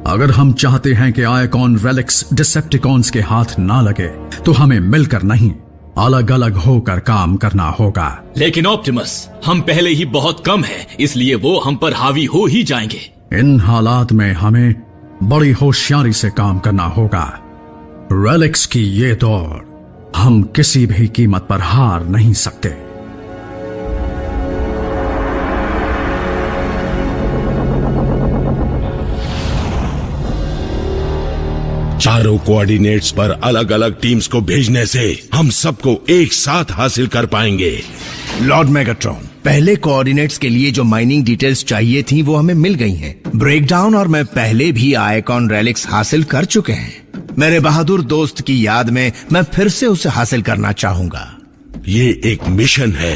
अगर हम चाहते हैं कि आइकॉन रेलिक्स डिसेप्टिकॉन्स के हाथ ना लगे तो हमें मिलकर नहीं, अलग अलग होकर काम करना होगा। लेकिन ऑप्टिमस, हम पहले ही बहुत कम हैं, इसलिए वो हम पर हावी हो ही जाएंगे। इन हालात में हमें बड़ी होशियारी से काम करना होगा। रेलिक्स की ये दौड़ हम किसी भी कीमत पर हार नहीं सकते। चारों कोऑर्डिनेट्स पर अलग अलग टीम्स को भेजने से हम सबको एक साथ हासिल कर पाएंगे। लॉर्ड मेगाट्रॉन, पहले कोऑर्डिनेट्स के लिए जो माइनिंग डिटेल्स चाहिए थी वो हमें मिल गई हैं। ब्रेकडाउन और मैं पहले भी आइकॉन रेलिक्स हासिल कर चुके हैं। मेरे बहादुर दोस्त की याद में मैं फिर से उसे हासिल करना चाहूंगा। ये एक मिशन है,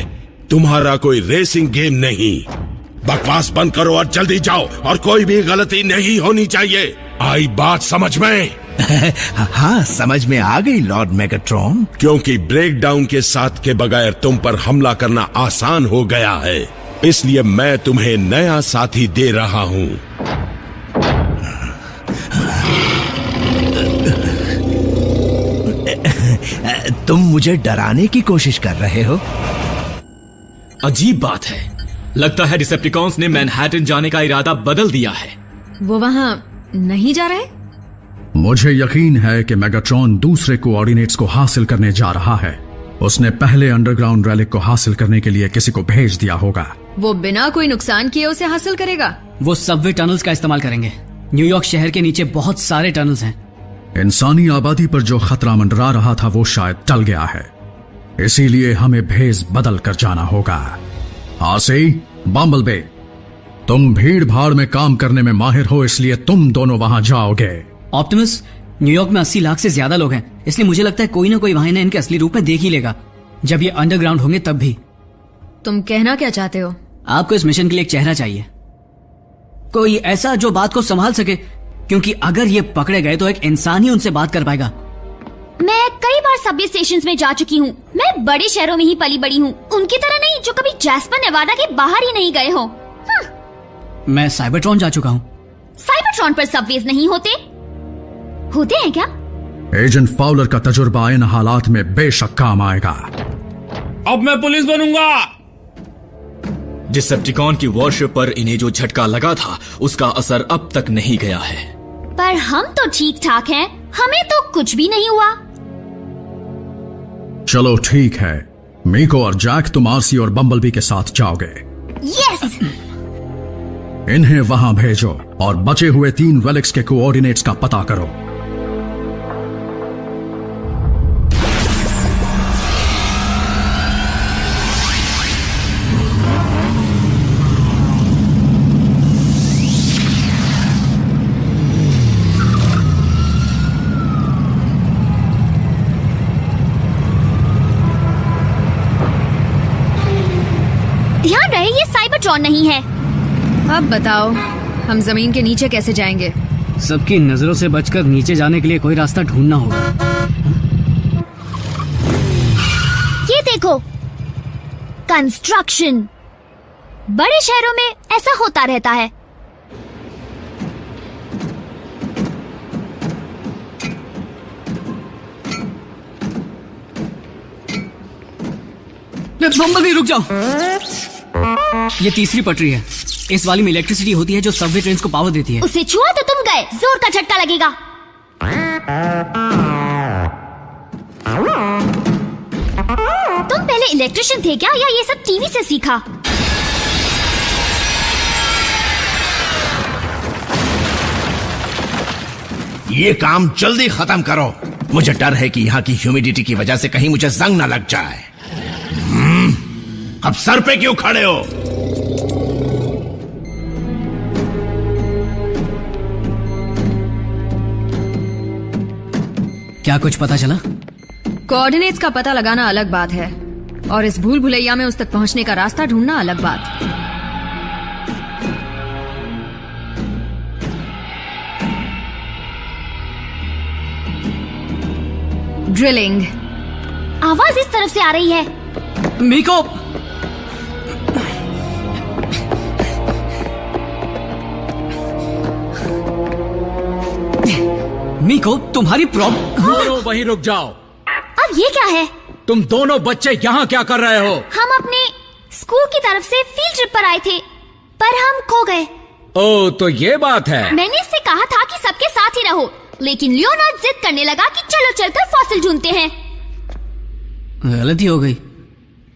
तुम्हारा कोई रेसिंग गेम नहीं। बकवास बंद करो और जल्दी जाओ, और कोई भी गलती नहीं होनी चाहिए। आई बात समझ में? हाँ, समझ में आ गई लॉर्ड मेगाट्रॉन। क्योंकि ब्रेकडाउन के साथ के बगैर तुम पर हमला करना आसान हो गया है, इसलिए मैं तुम्हें नया साथी दे रहा हूं। तुम मुझे डराने की कोशिश कर रहे हो? अजीब बात है, लगता है डिसेप्टिकॉन्स ने मैनहट्टन जाने का इरादा बदल दिया है। वो वहां नहीं जा रहे? मुझे यकीन है कि मेगाट्रॉन दूसरे कोऑर्डिनेट्स को हासिल करने जा रहा है। उसने पहले अंडरग्राउंड रेलिक को हासिल करने के लिए किसी को भेज दिया होगा। वो बिना कोई नुकसान किए उसे हासिल करेगा। वो सबवे टनल्स का इस्तेमाल करेंगे। न्यूयॉर्क शहर के नीचे बहुत सारे टनल्स हैं। इंसानी आबादी पर जो खतरा मंडरा रहा था वो शायद टल गया है, इसीलिए हमें भेज बदल कर जाना होगा। आसी, बम्बलबे, तुम भीड़ भाड़ में काम करने में माहिर हो, इसलिए तुम दोनों वहां जाओगे। ऑप्टिमस, न्यूयॉर्क में 80 लाख से ज्यादा लोग हैं, इसलिए मुझे लगता है कोई ना कोई वहां इन्हें इनके असली रूप में देख ही लेगा। जब ये अंडरग्राउंड होंगे तब भी। तुम कहना क्या चाहते हो? आपको इस मिशन के लिए एक चेहरा चाहिए, कोई ऐसा जो बात को संभाल सके, क्योंकि अगर ये पकड़े गए तो एक इंसान ही उनसे बात कर पाएगा। मैं कई बार सबवे स्टेशंस में जा चुकी हूँ। मैं बड़े शहरों में ही पली बड़ी हूँ, उनकी तरह नहीं जो कभी जैस्पर नेवाडा के बाहर ही नहीं गए हो। मैं साइबरट्रॉन जा चुका हूँ। साइबरट्रॉन पर सबवेज नहीं होते? होते हैं क्या? एजेंट फाउलर का तजुर्बा इन हालात में बेशक काम आएगा। अब मैं पुलिस बनूंगा। डिसेप्टिकॉन की वॉरशिप पर इन्हें जो झटका लगा था उसका असर अब तक नहीं गया है। पर हम तो ठीक ठाक हैं, हमें तो कुछ भी नहीं हुआ। चलो ठीक है, मीको और जैक तुम आरसी और बम्बलबी के साथ जाओगे। यस। इन्हें वहां भेजो और बचे हुए 3 रेलिक्स के कोऑर्डिनेट्स का पता करो। ध्यान रहे ये साइबरट्रॉन नहीं है। अब बताओ, हम जमीन के नीचे कैसे जाएंगे? सबकी नजरों से बचकर नीचे जाने के लिए कोई रास्ता ढूंढना होगा। ये देखो, कंस्ट्रक्शन। बड़े शहरों में ऐसा होता रहता है। बम्बलबी, रुक जाओ। ये तीसरी पटरी है। इस वाली में इलेक्ट्रिसिटी होती है जो सबवे ट्रेन्स को पावर देती है। उसे छुआ तो तुम गए, जोर का झटका लगेगा। तुम पहले इलेक्ट्रिशियन थे क्या, या ये सब टीवी से सीखा? ये काम जल्दी खत्म करो। मुझे डर है कि यहाँ की ह्यूमिडिटी की वजह से कहीं मुझे जंग न लग जाए। अब सर पे क्यों खड़े हो? क्या कुछ पता चला? कोऑर्डिनेट्स का पता लगाना अलग बात है, और इस भूल भुलैया में उस तक पहुंचने का रास्ता ढूंढना अलग बात। ड्रिलिंग। आवाज इस तरफ से आ रही है। मीको, मीको, तुम्हारी प्रॉब्लम। दोनों वहीं रुक जाओ। अब ये क्या है? तुम दोनों बच्चे यहाँ क्या कर रहे हो? हम अपने स्कूल की तरफ से फील्ड ट्रिप पर आए थे, पर हम खो गए। ओ, तो ये बात है। मैंने इससे कहा था कि सबके साथ ही रहो, लेकिन लियोनार्ड जिद करने लगा कि चलो चलकर फॉसिल ढूंढते हैं। गलती हो गई।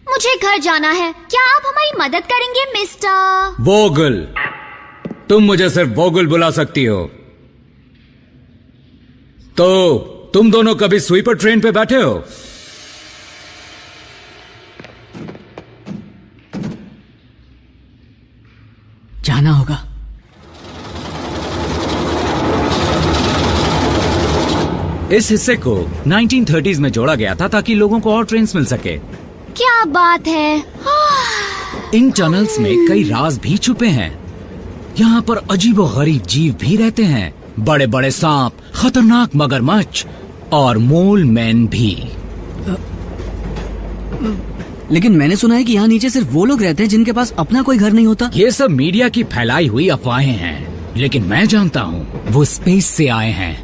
मुझे घर जाना है, क्या आप हमारी मदद करेंगे मिस्टर वोगल? तुम मुझे सिर्फ वोगल बुला सकती हो। तो तुम दोनों कभी स्वीपर ट्रेन पे बैठे हो? जाना होगा। इस हिस्से को 1930s में जोड़ा गया था ताकि लोगों को और ट्रेन्स मिल सके। क्या बात है। इन टनल्स में कई राज भी छुपे हैं। यहाँ पर अजीबोगरीब जीव भी रहते हैं, बड़े बड़े सांप, खतरनाक मगरमच्छ और मोल मैन भी। लेकिन मैंने सुना है कि यहाँ नीचे सिर्फ वो लोग रहते हैं जिनके पास अपना कोई घर नहीं होता। ये सब मीडिया की फैलाई हुई अफवाहें हैं, लेकिन मैं जानता हूँ वो स्पेस से आए हैं।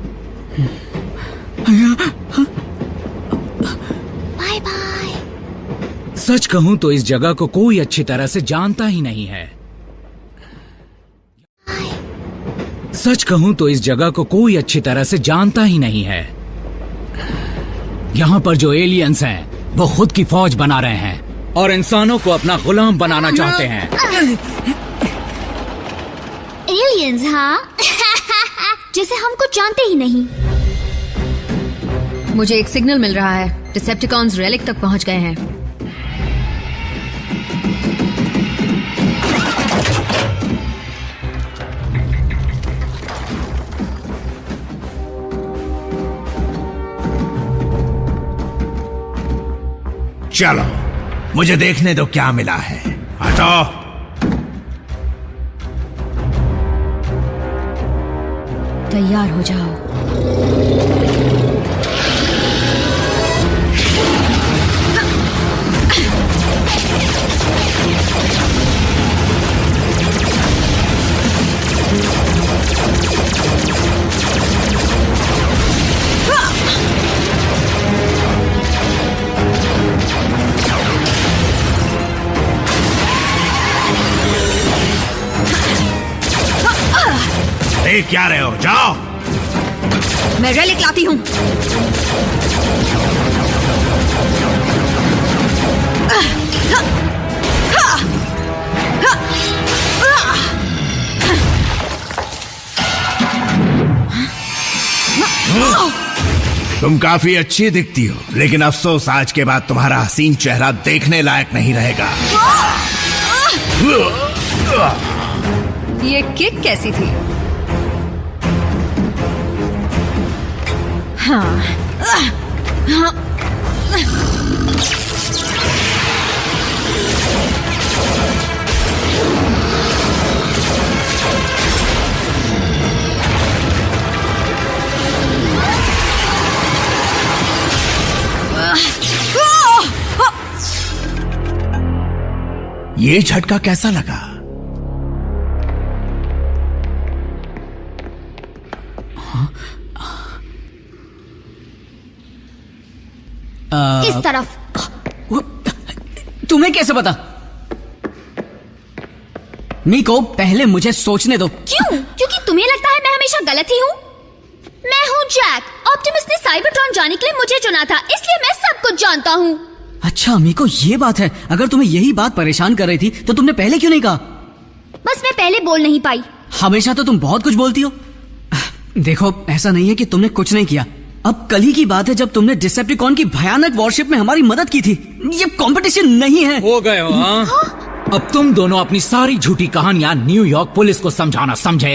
Bye bye. सच कहूँ तो इस जगह को कोई अच्छी तरह से जानता ही नहीं है। सच कहूँ तो इस जगह को कोई अच्छी तरह से जानता ही नहीं है। यहाँ पर जो एलियंस हैं, वो खुद की फौज बना रहे हैं और इंसानों को अपना गुलाम बनाना चाहते हैं। एलियंस? हाँ। जैसे हम कुछ जानते ही नहीं। मुझे एक सिग्नल मिल रहा है। डिसेप्टिकॉन्स रेलिक तक पहुंच गए हैं। चलो, मुझे देखने दो क्या मिला है। हटो। तैयार हो जाओ। देख क्या रहे हो? जाओ। मैं रेलिक लाती हूँ। तुम काफी अच्छी दिखती हो, लेकिन अफसोस आज के बाद तुम्हारा हसीन चेहरा देखने लायक नहीं रहेगा। ये किक कैसी थी? हाँ। ये झटका कैसा लगा? इस तरफ। तुम्हें कैसे पता? मीको, पहले मुझे सोचने दो। क्यों? क्योंकि तुम्हें लगता है मैं हमेशा गलत ही हूँ? मैं हूँ जैक। ऑप्टिमस ने साइबरट्रॉन जाने के लिए मुझे चुना था, इसलिए मैं सब कुछ जानता हूँ। अच्छा मीको, ये बात है। अगर तुम्हें यही बात परेशान कर रही थी तो तुमने पहले क्यों नहीं कहा? बस मैं पहले बोल नहीं पाई। हमेशा तो तुम बहुत कुछ बोलती हो। देखो, ऐसा नहीं है कि तुमने कुछ नहीं किया। अब कल ही की बात है जब तुमने डिसेप्टिकॉन की भयानक वॉरशिप में हमारी मदद की थी। ये कंपटीशन नहीं है। हो गए हो? हाँ? अब तुम दोनों अपनी सारी झूठी कहानियां न्यूयॉर्क पुलिस को समझाना समझे।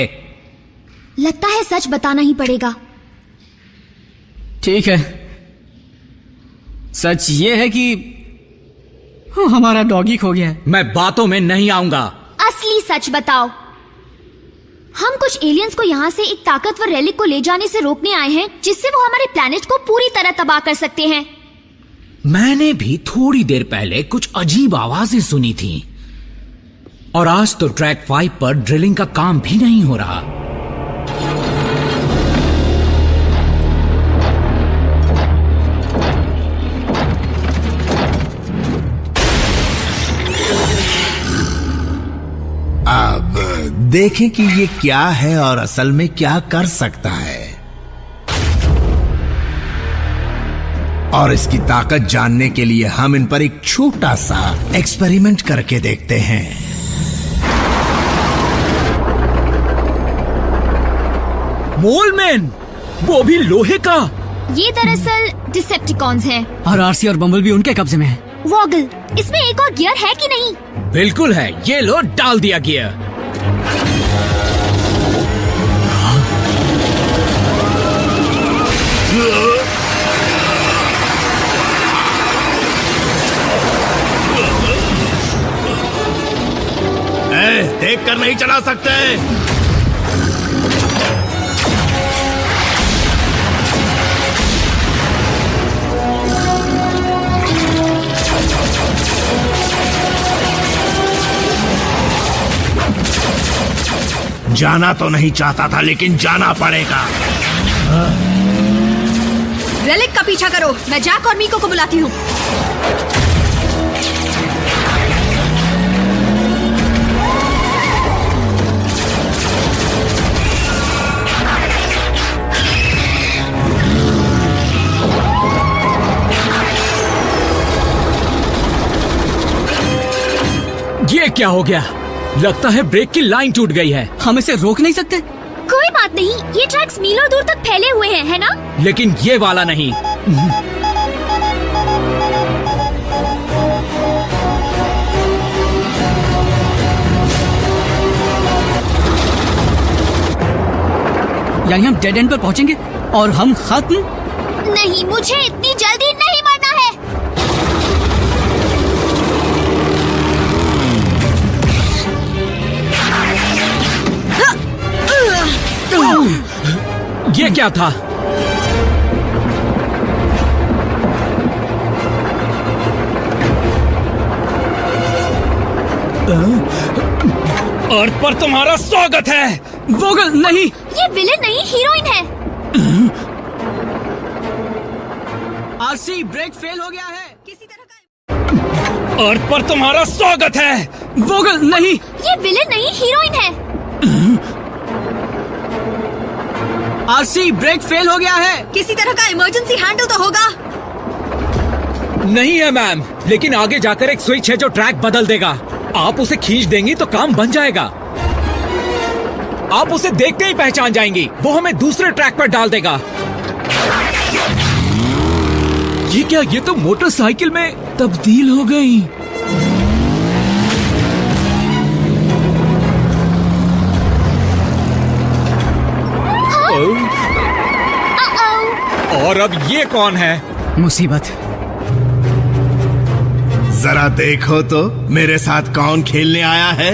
लगता है सच बताना ही पड़ेगा। ठीक है, सच ये है कि हमारा डॉगी खो गया है। मैं बातों में नहीं आऊंगा। असली सच बताओ। हम कुछ एलियंस को यहाँ से एक ताकतवर रेलिक को ले जाने से रोकने आए हैं, जिससे वो हमारे प्लेनेट को पूरी तरह तबाह कर सकते हैं। मैंने भी थोड़ी देर पहले कुछ अजीब आवाजें सुनी थी। और आज तो ट्रैक 5 पर ड्रिलिंग का काम भी नहीं हो रहा। देखें कि ये क्या है और असल में क्या कर सकता है, और इसकी ताकत जानने के लिए हम इन पर एक छोटा सा एक्सपेरिमेंट करके देखते हैं। मोलमैन, वो भी लोहे का। ये दरअसल डिसेप्टिकॉन्स हैं। और आरसी और बम्बल भी उनके कब्जे में है। वॉगल, इसमें एक और गियर है कि नहीं? बिल्कुल है, ये लो डाल दिया गियर। देख कर नहीं चला सकते। जाना तो नहीं चाहता था, लेकिन जाना पड़ेगा। रेलिक का पीछा करो, मैं जैक और मीको को बुलाती हूँ। ये क्या हो गया? लगता है ब्रेक की लाइन टूट गई है। हम इसे रोक नहीं सकते? कोई बात नहीं, ये ट्रैक्स मीलों दूर तक फैले हुए हैं, है ना? लेकिन ये वाला नहीं। यानी हम डेड एंड पर पहुंचेंगे और हम खत्म? नहीं, मुझे इतनी जल्दी नहीं मरना है। ये क्या था? अर्थ पर तुम्हारा स्वागत है। वोगल नहीं, ये विलेन नहीं, हीरोइन है। आरसी ब्रेक फेल हो गया है। किसी तरह का अर्थ पर तुम्हारा स्वागत है। वोगल नहीं, ये विलेन नहीं, हीरोइन है। आरसी ब्रेक फेल हो गया है। किसी तरह का इमरजेंसी हैंडल तो होगा। नहीं है मैम, लेकिन आगे जाकर एक स्विच है जो ट्रैक बदल देगा। आप उसे खींच देंगी तो काम बन जाएगा। आप उसे देखते ही पहचान जाएंगी, वो हमें दूसरे ट्रैक पर डाल देगा। ये क्या? ये तो मोटरसाइकिल में तब्दील हो गई। और अब ये कौन है? मुसीबत। जरा देखो तो मेरे साथ कौन खेलने आया है।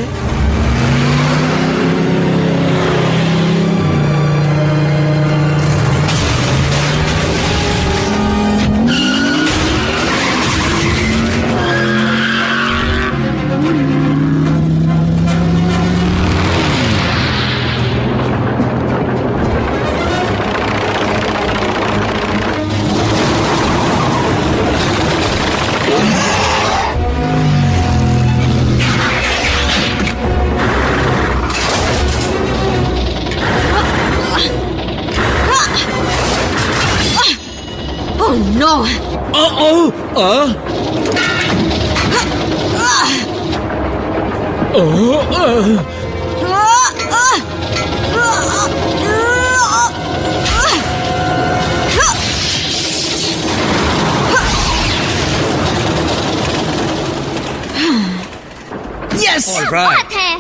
यस, बात है।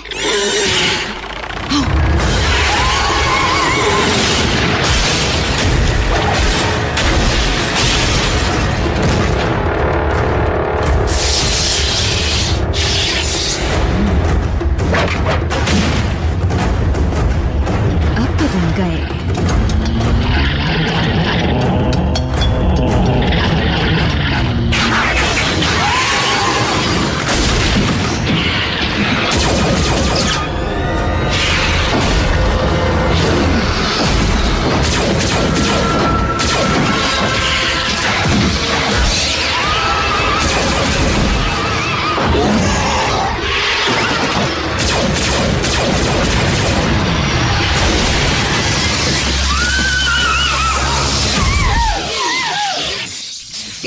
अब तो तुम गए।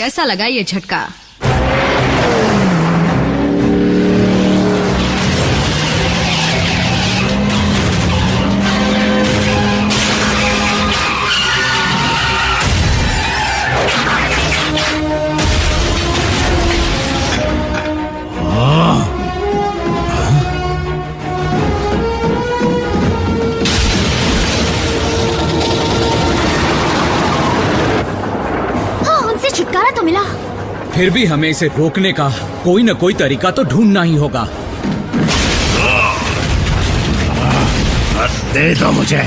कैसा लगा ये झटका? छुटकारा तो मिला। फिर भी हमें इसे रोकने का कोई न कोई तरीका तो ढूंढना ही होगा। दे दो मुझे।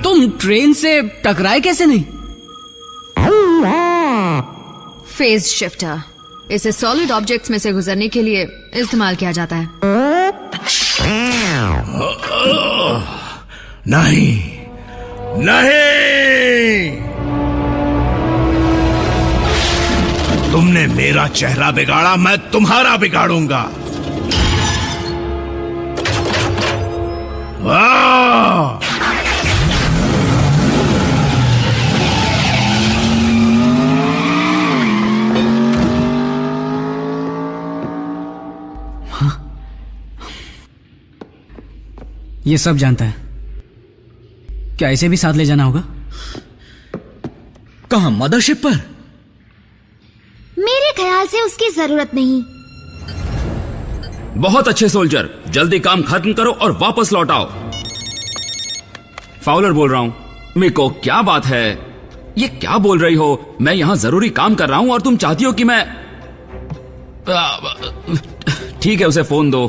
तुम ट्रेन से टकराए कैसे नहीं? फेज शिफ्टर, इसे सॉलिड ऑब्जेक्ट्स में से गुजरने के लिए इस्तेमाल किया जाता है। नहीं, नहीं, तुमने मेरा चेहरा बिगाड़ा, मैं तुम्हारा बिगाड़ूंगा। ये सब जानता है। क्या इसे भी साथ ले जाना होगा? कहां? मदरशिप पर? मेरे ख्याल से उसकी जरूरत नहीं। बहुत अच्छे सोल्जर, जल्दी काम खत्म करो और वापस लौट आओ। फाउलर बोल रहा हूं। मिको, क्या बात है? ये क्या बोल रही हो? मैं यहां जरूरी काम कर रहा हूं और तुम चाहती हो कि मैं... ठीक है, उसे फोन दो।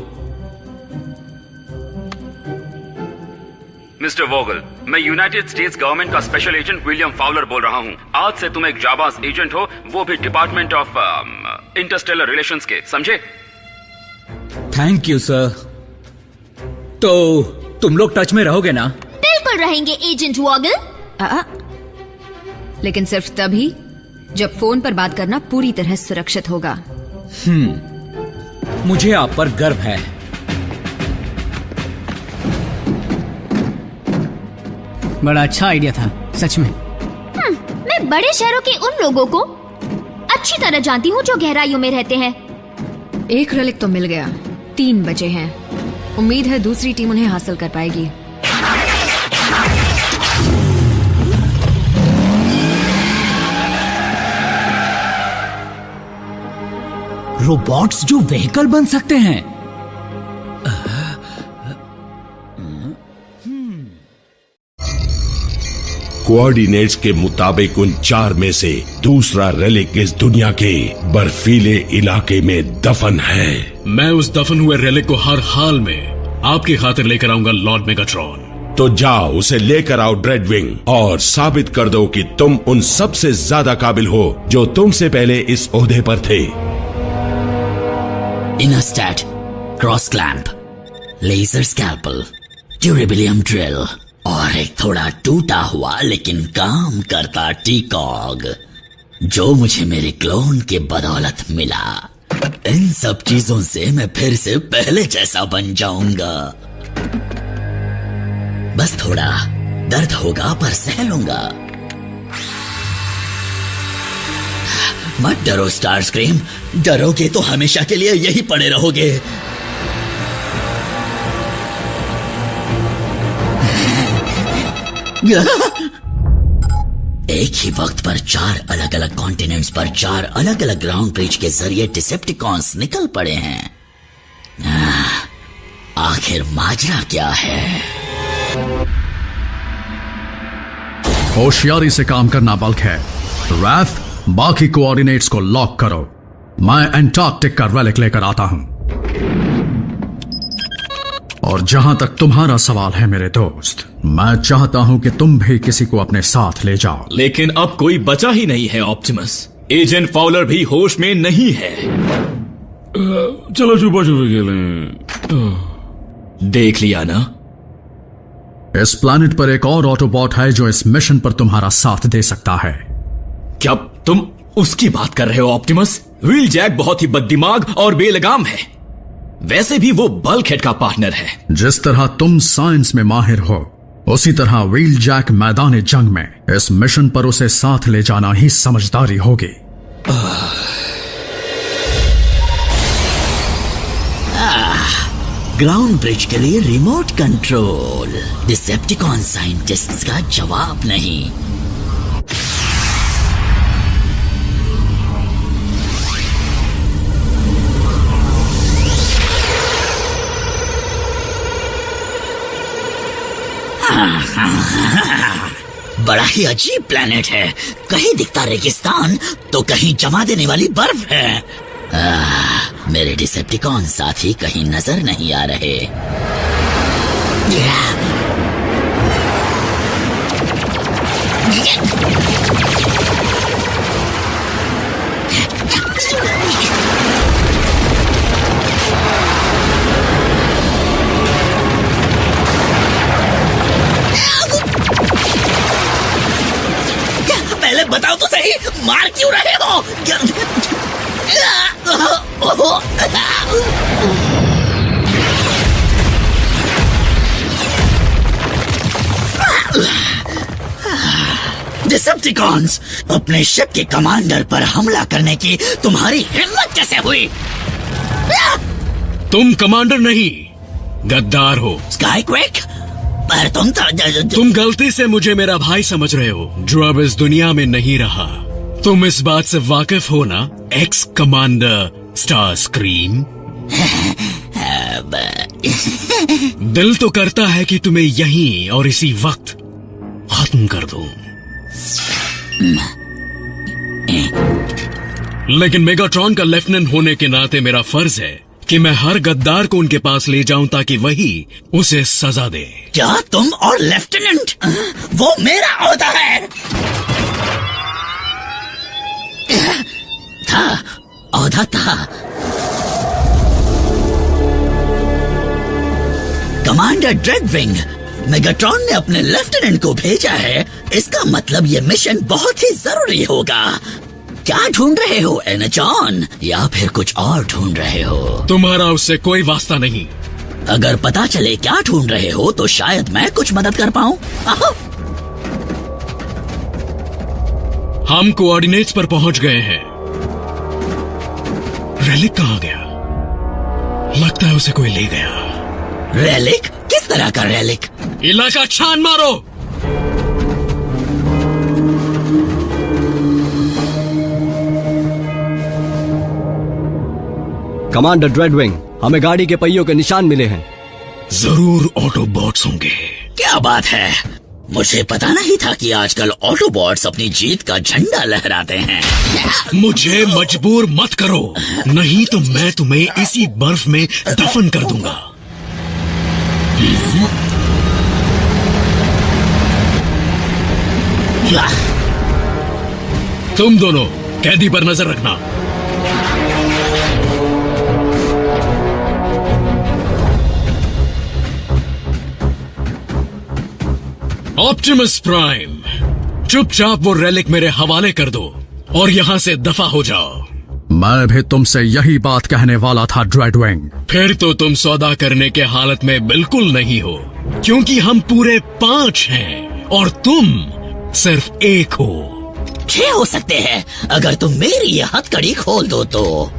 मिस्टर वोगल, मैं यूनाइटेड स्टेट्स गवर्नमेंट का स्पेशल एजेंट विलियम फाउलर बोल रहा हूं। आज से तुम एक जाबाज एजेंट हो, वो भी डिपार्टमेंट ऑफ इंटरस्टेलर रिलेशंस के, समझे? Thank you sir. तो तुम लोग टच में रहोगे ना? बिल्कुल रहेंगे एजेंट वॉगल। लेकिन सिर्फ तभी जब फोन पर बात करना पूरी तरह सुरक्षित होगा। मुझे आप पर गर्व है। बड़ा अच्छा आइडिया था, सच में। मैं बड़े शहरों के उन लोगों को अच्छी तरह जानती हूँ जो गहराइयों में रहते हैं। एक रेलिक तो मिल गया, 3 बचे हैं। उम्मीद है दूसरी टीम उन्हें हासिल कर पाएगी। रोबोट्स जो व्हीकल बन सकते हैं। कोऑर्डिनेट्स के मुताबिक उन 4 में से दूसरा रेलिक इस दुनिया के बर्फीले इलाके में दफन है। मैं उस दफन हुए रेलिक को हर हाल में आपकी खातिर लेकर आऊंगा लॉर्ड मेगाट्रॉन। तो जाओ, उसे लेकर आओ ड्रेडविंग, और साबित कर दो कि तुम उन सबसे ज्यादा काबिल हो जो तुमसे पहले इस ओहदे पर थे। इनरस्टैट, cross clamp, laser scalpel, durabilium drill और एक थोड़ा टूटा हुआ लेकिन काम करता टीकॉग जो मुझे मेरे क्लोन के बदौलत मिला। इन सब चीजों से मैं फिर से पहले जैसा बन जाऊंगा। बस थोड़ा दर्द होगा पर सह लूंगा। मत डरो स्टार स्क्रीम, डरोगे तो हमेशा के लिए यही पड़े रहोगे। एक ही वक्त पर 4 अलग अलग कॉन्टिनेंट्स पर 4 अलग अलग ग्राउंड ब्रिज के जरिए डिसेप्टिकॉन्स निकल पड़े हैं। आखिर माजरा क्या है? होशियारी से काम करना बल्क है। रैफ, बाकी कोऑर्डिनेट्स को लॉक करो। मैं एंटार्कटिक का रेलिक लेकर आता हूं। और जहां तक तुम्हारा सवाल है मेरे दोस्त, मैं चाहता हूं कि तुम भी किसी को अपने साथ ले जाओ। लेकिन अब कोई बचा ही नहीं है ऑप्टिमस। एजेंट फाउलर भी होश में नहीं है। चलो छुपा छुपी खेलें। देख लिया ना? इस प्लैनेट पर एक और ऑटोबॉट है जो इस मिशन पर तुम्हारा साथ दे सकता है। क्या तुम उसकी बात कर रहे हो ऑप्टिमस? व्हील जैक बहुत ही बददिमाग और बेलगाम है। वैसे भी वो बल्कहेड का पार्टनर है। जिस तरह तुम साइंस में माहिर हो, उसी तरह व्हील जैक मैदान जंग में। इस मिशन पर उसे साथ ले जाना ही समझदारी होगी। ग्राउंड ब्रिज के लिए रिमोट कंट्रोल। डिसेप्टिकॉन साइंटिस्ट्स का जवाब नहीं। बड़ा ही अजीब प्लेनेट है। कहीं दिखता रेगिस्तान तो कहीं जमा देने वाली बर्फ है। मेरे डिसेप्टिकॉन साथी कहीं नजर नहीं आ रहे। पहले बताओ तो सही, मार क्यों रहे हो? डिसेप्टिकॉन्स, अपने शिप के कमांडर पर हमला करने की तुम्हारी हिम्मत कैसे हुई? तुम कमांडर नहीं, गद्दार हो। स्काईक्वेक, पर तुम गलती से मुझे मेरा भाई समझ रहे हो, जो अब इस दुनिया में नहीं रहा। तुम इस बात से वाकिफ हो ना, एक्स कमांडर स्टार स्क्रीम? दिल तो करता है कि तुम्हें यहीं और इसी वक्त खत्म कर दूं, लेकिन मेगाट्रॉन का लेफ्टिनेंट होने के नाते मेरा फर्ज है कि मैं हर गद्दार को उनके पास ले जाऊं ताकि वही उसे सजा दे। क्या तुम और लेफ्टिनेंट? वो मेरा ओहदा है। ओहदा था। कमांडर ड्रेडविंग, मेगाट्रॉन ने अपने लेफ्टिनेंट को भेजा है। इसका मतलब ये मिशन बहुत ही जरूरी होगा। क्या ढूंढ रहे हो एनचॉन, या फिर कुछ और ढूंढ रहे हो? तुम्हारा उससे कोई वास्ता नहीं। अगर पता चले क्या ढूंढ रहे हो तो शायद मैं कुछ मदद कर पाऊं। हम कोऑर्डिनेट्स पर पहुंच गए हैं। रेलिक कहां गया? लगता है उसे कोई ले गया। रेलिक? किस तरह का रेलिक? इलाका छान मारो। कमांडर ड्रेडविंग, हमें गाड़ी के पहियों के निशान मिले हैं। जरूर ऑटोबॉट्स होंगे। क्या बात है, मुझे पता नहीं था कि आजकल ऑटोबॉट्स अपनी जीत का झंडा लहराते हैं। मुझे मजबूर मत करो, नहीं तो मैं तुम्हें इसी बर्फ में दफन कर दूंगा। तुम दोनों कैदी पर नजर रखना। ऑप्टिमस प्राइम, चुपचाप वो रेलिक मेरे हवाले कर दो और यहां से दफा हो जाओ। मैं भी तुमसे यही बात कहने वाला था ड्रेडविंग। फिर तो तुम सौदा करने के हालत में बिल्कुल नहीं हो, क्योंकि हम पूरे 5 हैं और तुम सिर्फ 1 हो। 6 हो सकते हैं अगर तुम मेरी ये हथकड़ी खोल दो तो।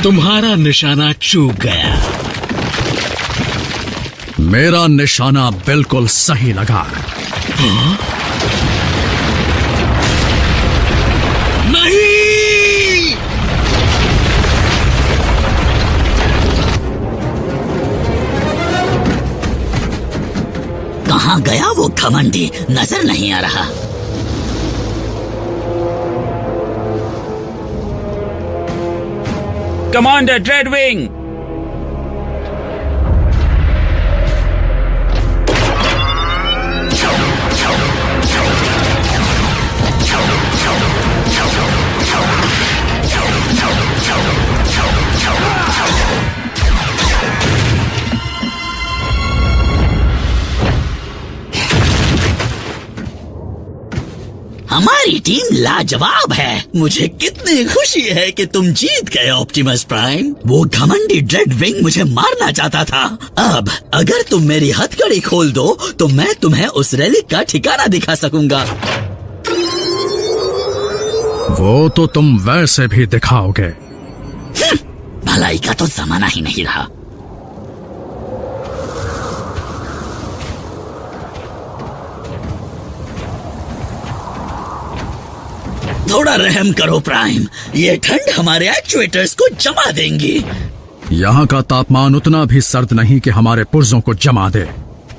तुम्हारा निशाना चूक गया। मेरा निशाना बिल्कुल सही लगा। हाँ? नहीं! कहाँ गया वो घमंडी? नजर नहीं आ रहा। कमांडर ड्रेडविंग! हमारी टीम लाजवाब है। मुझे कितनी खुशी है कि तुम जीत गए ऑप्टिमस प्राइम। वो घमंडी ड्रेडविंग मुझे मारना चाहता था। अब अगर तुम मेरी हथकड़ी खोल दो तो मैं तुम्हें उस रेलिक का ठिकाना दिखा सकूंगा। वो तो तुम वैसे भी दिखाओगे। भलाई का तो जमाना ही नहीं रहा। थोड़ा रहम करो प्राइम, ये ठंड हमारे एक्चुएटर्स को जमा देंगी। यहाँ का तापमान उतना भी सर्द नहीं कि हमारे पुर्जों को जमा दे।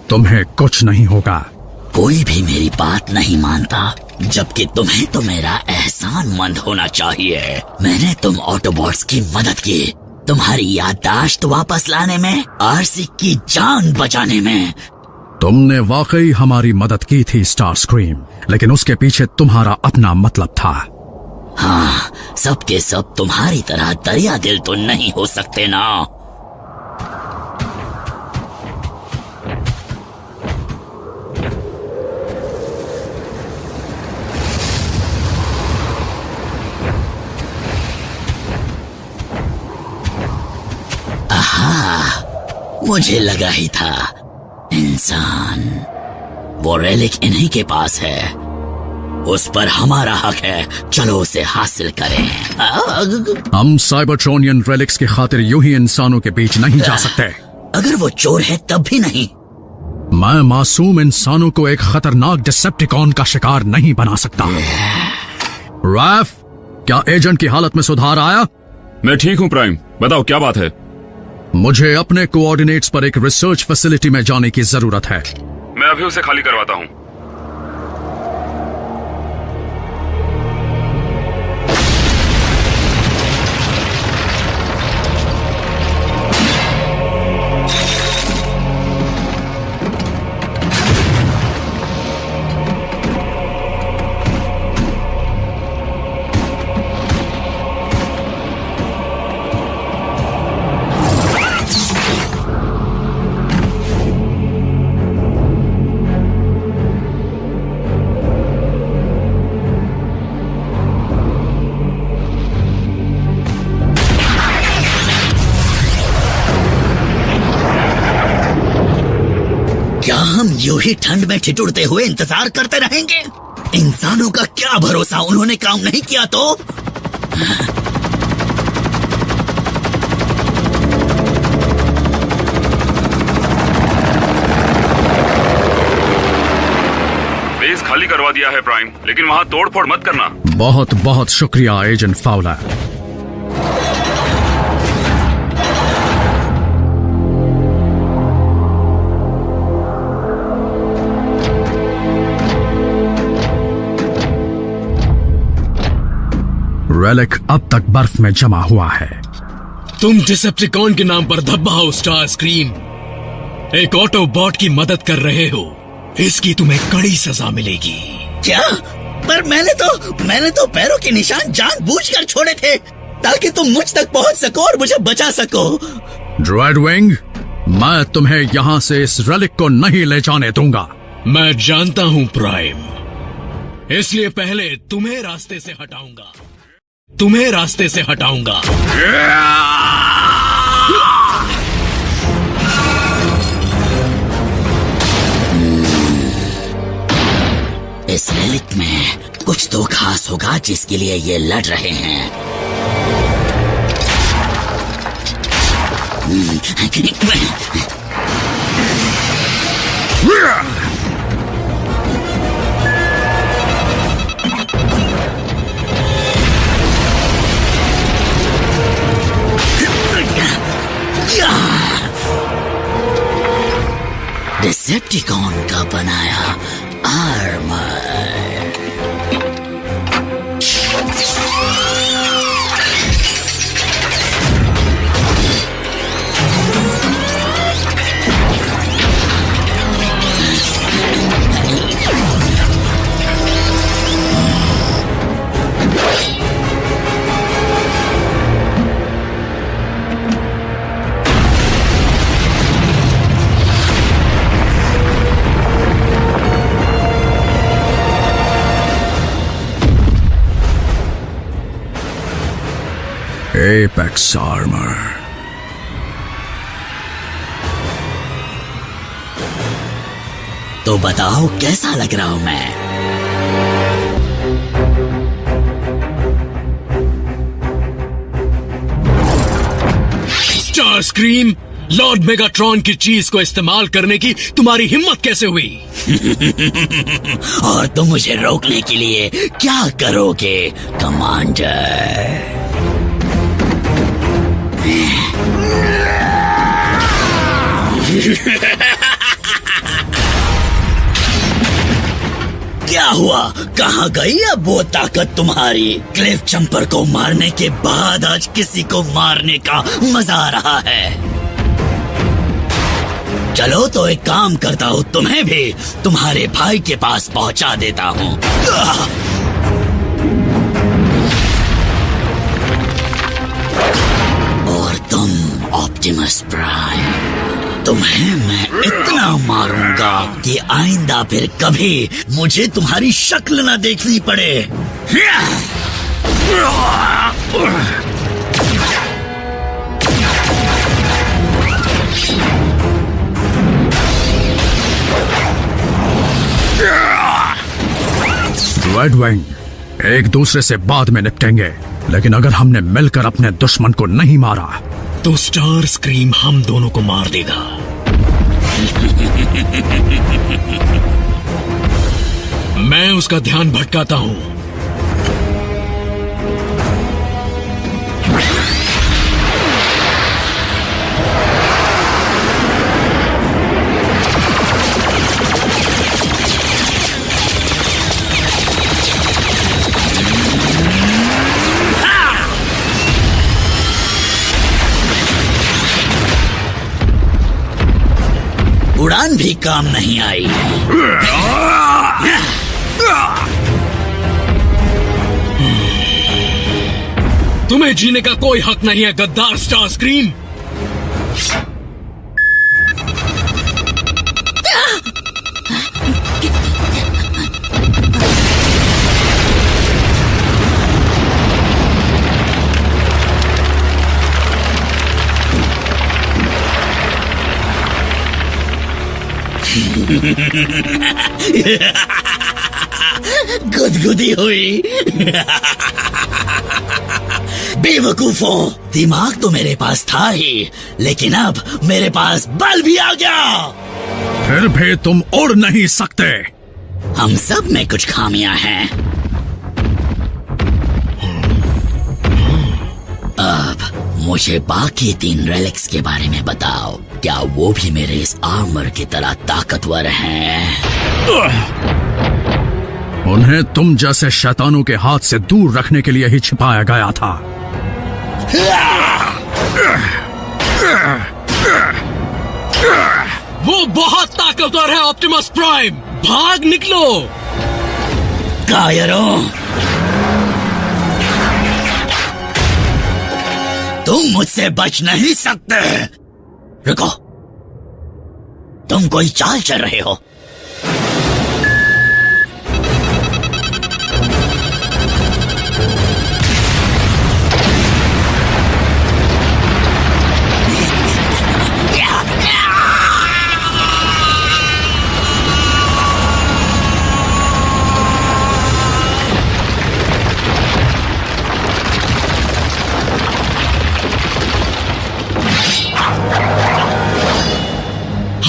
तुम्हें कुछ नहीं होगा। कोई भी मेरी बात नहीं मानता, जबकि तुम्हें तो मेरा एहसानमंद होना चाहिए। मैंने तुम ऑटोबॉट्स की मदद की, तुम्हारी याददाश्त वापस लाने में, आरसी की जान बचाने में। तुमने वाकई हमारी मदद की थी स्टार स्क्रीम, लेकिन उसके पीछे तुम्हारा अपना मतलब था। हाँ, सबके सब तुम्हारी तरह दरिया दिल तो नहीं हो सकते ना। आहा, मुझे लगा ही था। इंसान, वो रेलिक इन्हीं के पास है। उस पर हमारा हक है, चलो उसे हासिल करें। हम साइबरट्रोनियन रेलिक्स की खातिर यूं ही इंसानों के बीच नहीं जा सकते। अगर वो चोर है तब भी नहीं। मैं मासूम इंसानों को एक खतरनाक डिसेप्टिकॉन का शिकार नहीं बना सकता। रैफ, क्या एजेंट की हालत में सुधार आया? मैं ठीक हूँ प्राइम, बताओ क्या बात है? मुझे अपने कोऑर्डिनेट्स पर एक रिसर्च फैसिलिटी में जाने की जरूरत है। मैं अभी उसे खाली करवाता हूँ। क्या हम यूं ही ठंड में ठिठुरते हुए इंतजार करते रहेंगे? इंसानों का क्या भरोसा, उन्होंने काम नहीं किया तो? बेस खाली करवा दिया है प्राइम, लेकिन वहाँ तोड़फोड़ मत करना। बहुत बहुत शुक्रिया एजेंट फाउलर। रेलिक अब तक बर्फ में जमा हुआ है। तुम डिसेप्टिकॉन के नाम पर धब्बा हो स्टार स्क्रीम। एक ऑटोबॉट की मदद कर रहे हो, इसकी तुम्हें कड़ी सजा मिलेगी। क्या? पर मैंने तो पैरों के निशान जानबूझकर छोड़े थे ताकि तुम मुझ तक पहुंच सको और मुझे बचा सको। ड्रेडविंग, मैं तुम्हें यहाँ से इस रेलिक को नहीं ले जाने दूंगा। मैं जानता हूँ प्राइम, इसलिए पहले तुम्हें रास्ते से हटाऊंगा। इस रेलिक में कुछ तो खास होगा जिसके लिए ये लड़ रहे हैं। डिसेप्टिकॉन का बनाया आर्मर। Apex Armor। तो बताओ कैसा लग रहा हूं मैं? स्टार स्क्रीम, लॉर्ड मेगाट्रॉन की चीज को इस्तेमाल करने की तुम्हारी हिम्मत कैसे हुई? और तुम मुझे रोकने के लिए क्या करोगे कमांडर? क्या हुआ? कहाँ गई अब वो ताकत तुम्हारी? क्लिफ जंपर को मारने के बाद आज किसी को मारने का मजा आ रहा है। चलो तो एक काम करता हूँ, तुम्हें भी तुम्हारे भाई के पास पहुंचा देता हूँ। और तुम ऑप्टिमस प्राइम, तुम्हें मैं इतना मारूंगा कि आइंदा फिर कभी मुझे तुम्हारी शक्ल ना देखनी पड़े। रेड विंग, एक दूसरे से बाद में निपटेंगे, लेकिन अगर हमने मिलकर अपने दुश्मन को नहीं मारा तो स्टार स्क्रीम हम दोनों को मार देगा। मैं उसका ध्यान भटकाता हूं। उड़ान भी काम नहीं आई। तुम्हें जीने का कोई हक नहीं है गद्दार स्टार स्क्रीम। गुदगुदी हुई। बेवकूफों, दिमाग तो मेरे पास था ही, लेकिन अब मेरे पास बल भी आ गया। फिर भी तुम उड़ नहीं सकते। हम सब में कुछ खामियां हैं। अब मुझे बाकी 3 रेलिक्स के बारे में बताओ। क्या वो भी मेरे इस आर्मर की तरह ताकतवर हैं? उन्हें तुम जैसे शैतानों के हाथ से दूर रखने के लिए ही छिपाया गया था। वो बहुत ताकतवर है ऑप्टिमस प्राइम, भाग निकलो। कायरों, तुम मुझसे बच नहीं सकते। रुको, तुम कोई चाल चल रहे हो।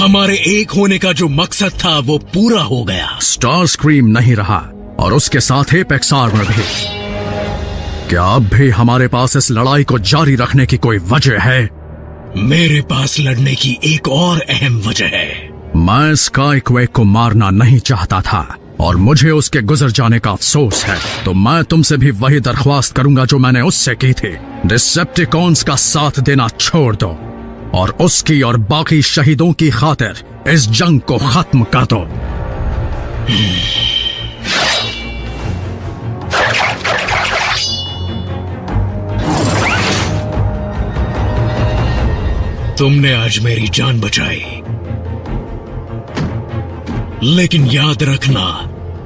हमारे एक होने का जो मकसद था वो पूरा हो गया। स्टार स्क्रीम नहीं रहा और उसके साथ एपेक्स आर्मर भी। क्या अब भी हमारे पास इस लड़ाई को जारी रखने की कोई वजह है? मेरे पास लड़ने की एक और अहम वजह है। मैं स्काईक्वेक को मारना नहीं चाहता था और मुझे उसके गुजर जाने का अफसोस है, तो मैं तुमसे भी वही दरख्वास्त करूंगा जो मैंने उससे की थी। डिसेप्टिकॉन्स का साथ देना छोड़ दो और उसकी और बाकी शहीदों की खातिर इस जंग को खत्म कर दो। तुमने आज मेरी जान बचाई, लेकिन याद रखना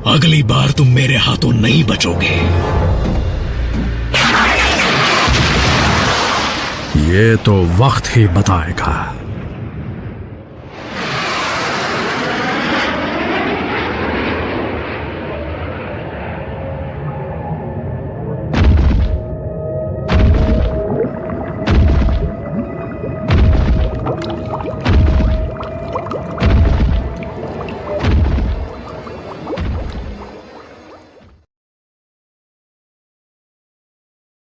अगली बार तुम मेरे हाथों नहीं बचोगे। ये तो वक्त ही बताएगा।